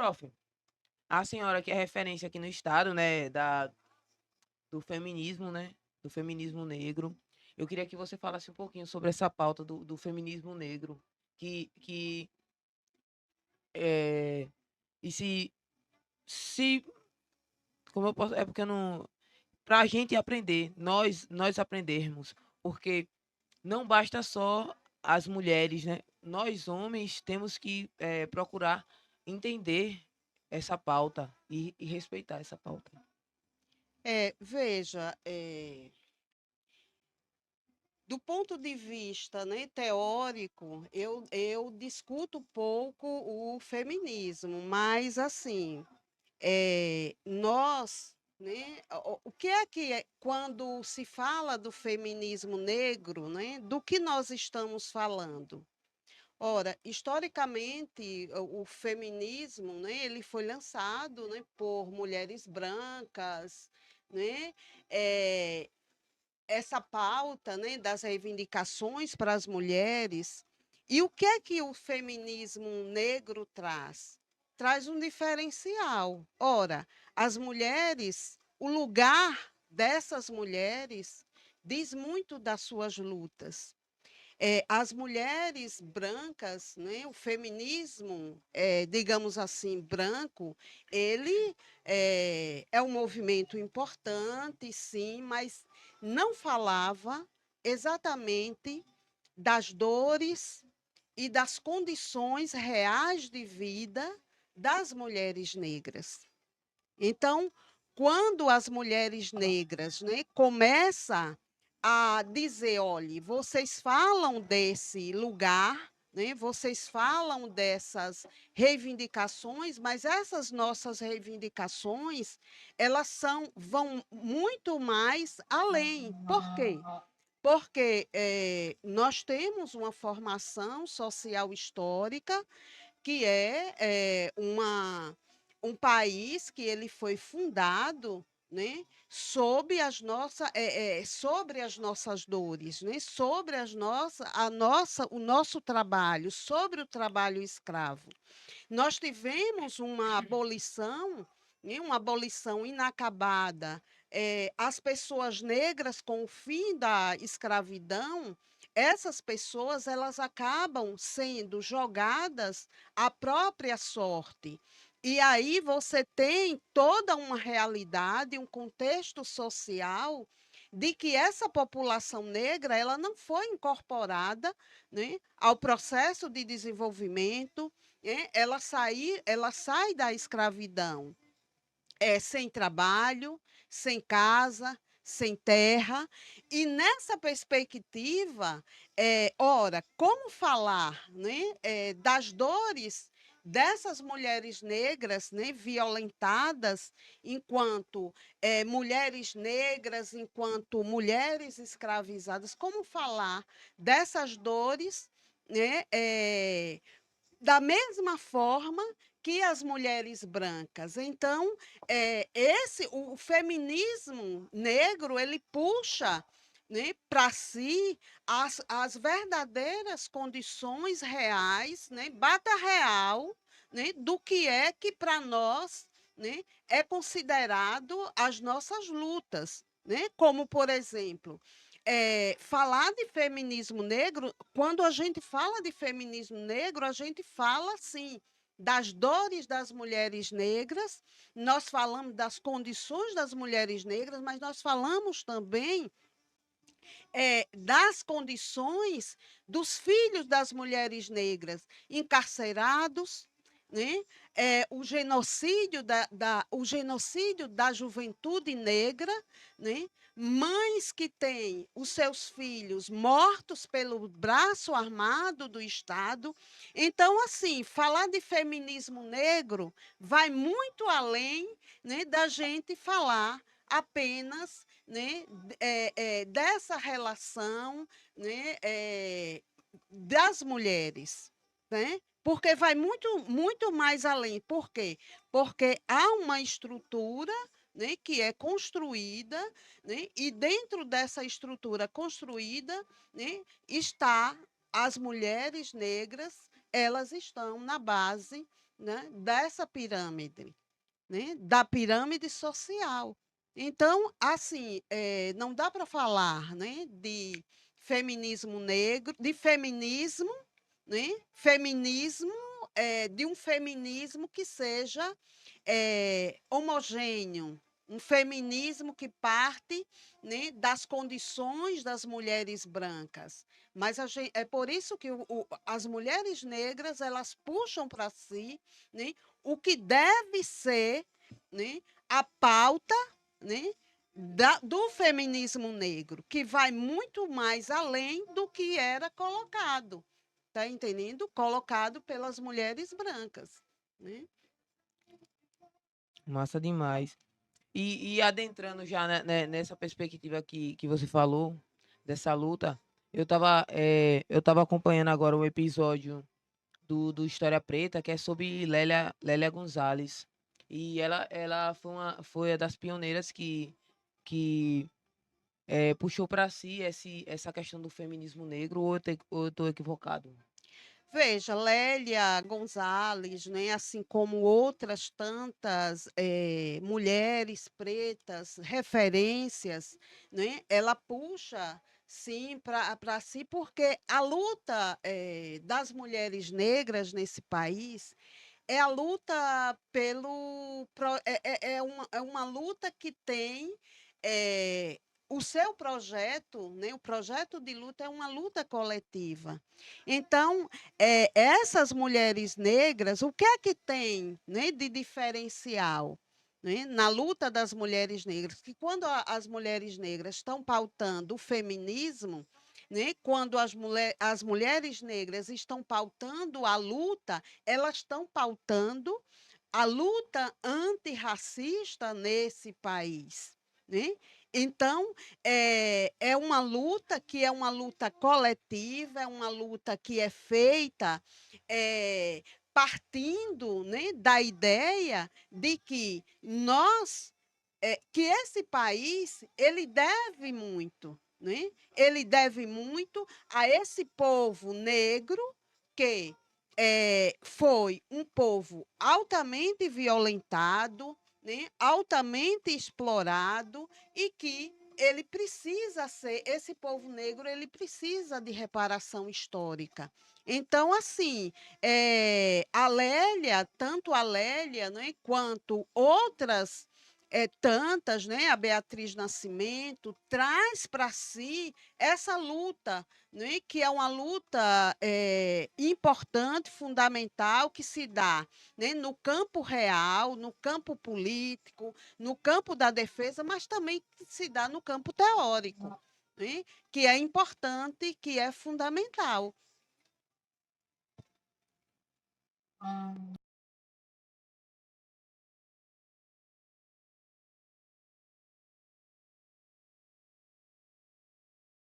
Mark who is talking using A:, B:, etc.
A: prof, a senhora que é referência aqui no estado, né, do feminismo, né, do feminismo negro, eu queria que você falasse um pouquinho sobre essa pauta do feminismo negro, que é, e se, como eu posso, é porque eu não, para a gente aprender, nós aprendermos, porque não basta só as mulheres, né? Nós homens temos que procurar entender essa pauta e respeitar essa pauta.
B: Veja, do ponto de vista, né, teórico, eu discuto pouco o feminismo, mas assim, nós, né, o que é que quando se fala do feminismo negro, né, do que nós estamos falando? Ora, historicamente, o feminismo, né, ele foi lançado, né, por mulheres brancas, né, eh, essa pauta, né, das reivindicações para as mulheres. E o que é que o feminismo negro traz? Traz um diferencial. Ora, as mulheres, o lugar dessas mulheres diz muito das suas lutas. As mulheres brancas, né, o feminismo, digamos assim, branco, ele é um movimento importante, sim, mas não falava exatamente das dores e das condições reais de vida das mulheres negras. Então, quando as mulheres negras, né, começam a dizer, olhe, vocês falam desse lugar, né, vocês falam dessas reivindicações, mas essas nossas reivindicações, vão muito mais além. Por quê? Porque nós temos uma formação social histórica que um país que ele foi fundado, né, sobre as nossas dores, né, sobre o nosso trabalho, sobre o trabalho escravo. Nós tivemos uma abolição inacabada. As pessoas negras, com o fim da escravidão, essas pessoas elas acabam sendo jogadas à própria sorte. E aí você tem toda uma realidade, um contexto social de que essa população negra ela não foi incorporada, né, ao processo de desenvolvimento, ela sai da escravidão, sem trabalho, sem casa, sem terra. E nessa perspectiva, ora, como falar, né, das dores dessas mulheres negras, né, violentadas enquanto mulheres negras, enquanto mulheres escravizadas, como falar dessas dores, né, da mesma forma que as mulheres brancas. Então, o feminismo negro, ele puxa, né, para si as verdadeiras condições reais, né, bata real, né, do que é que para nós, né, é considerado as nossas lutas, né, como, por exemplo, falar de feminismo negro, quando a gente fala de feminismo negro, a gente fala, sim, das dores das mulheres negras, nós falamos das condições das mulheres negras, mas nós falamos também das condições dos filhos das mulheres negras encarcerados, né? O genocídio da juventude negra, né? Mães que têm os seus filhos mortos pelo braço armado do Estado. Então, assim, falar de feminismo negro vai muito além, né, da gente falar apenas, né, dessa relação, né, das mulheres, né? Porque vai muito, muito mais além. Por quê? Porque há uma estrutura, né, que é construída, né, e dentro dessa estrutura construída, né, está as mulheres negras, elas estão na base, né, dessa pirâmide, né, da pirâmide social. Então, assim, não dá para falar, né, de feminismo negro, de feminismo, né, feminismo, de um feminismo que seja homogêneo, um feminismo que parte, né, das condições das mulheres brancas. Mas é por isso que as mulheres negras elas puxam para si, né, o que deve ser, né, a pauta, né, do feminismo negro, que vai muito mais além do que era colocado, tá entendendo? Colocado pelas mulheres brancas, né?
A: Massa demais. E adentrando já nessa perspectiva que você falou, dessa luta, eu tava acompanhando agora o episódio do História Preta, que é sobre Lélia Gonzalez. E ela foi uma das pioneiras que puxou para si essa questão do feminismo negro, ou eu tô equivocado?
B: Veja, Lélia Gonzalez, né, assim como outras tantas mulheres pretas, referências, né, ela puxa, sim, para si, porque a luta das mulheres negras nesse país é a luta é uma luta que tem o seu projeto, né, o projeto de luta é uma luta coletiva. Então, essas mulheres negras, o que é que tem, né, de diferencial? Né, na luta das mulheres negras, que quando as mulheres negras estão pautando o feminismo, né, quando as mulheres negras estão pautando a luta, elas estão pautando a luta antirracista nesse país, né? Então, é uma luta que é uma luta coletiva, é uma luta que é feita partindo, né, da ideia de que que esse país, ele deve muito, né? Ele deve muito a esse povo negro que foi um povo altamente violentado, né? Altamente explorado e que ele precisa ser, esse povo negro, ele precisa de reparação histórica. Então, assim, a Lélia, tanto a Lélia, né, quanto outras tantas, né, a Beatriz Nascimento, traz para si essa luta, né, que é uma luta importante, fundamental, que se dá, né, no campo real, no campo político, no campo da defesa, mas também que se dá no campo teórico, né, que é importante, que é fundamental.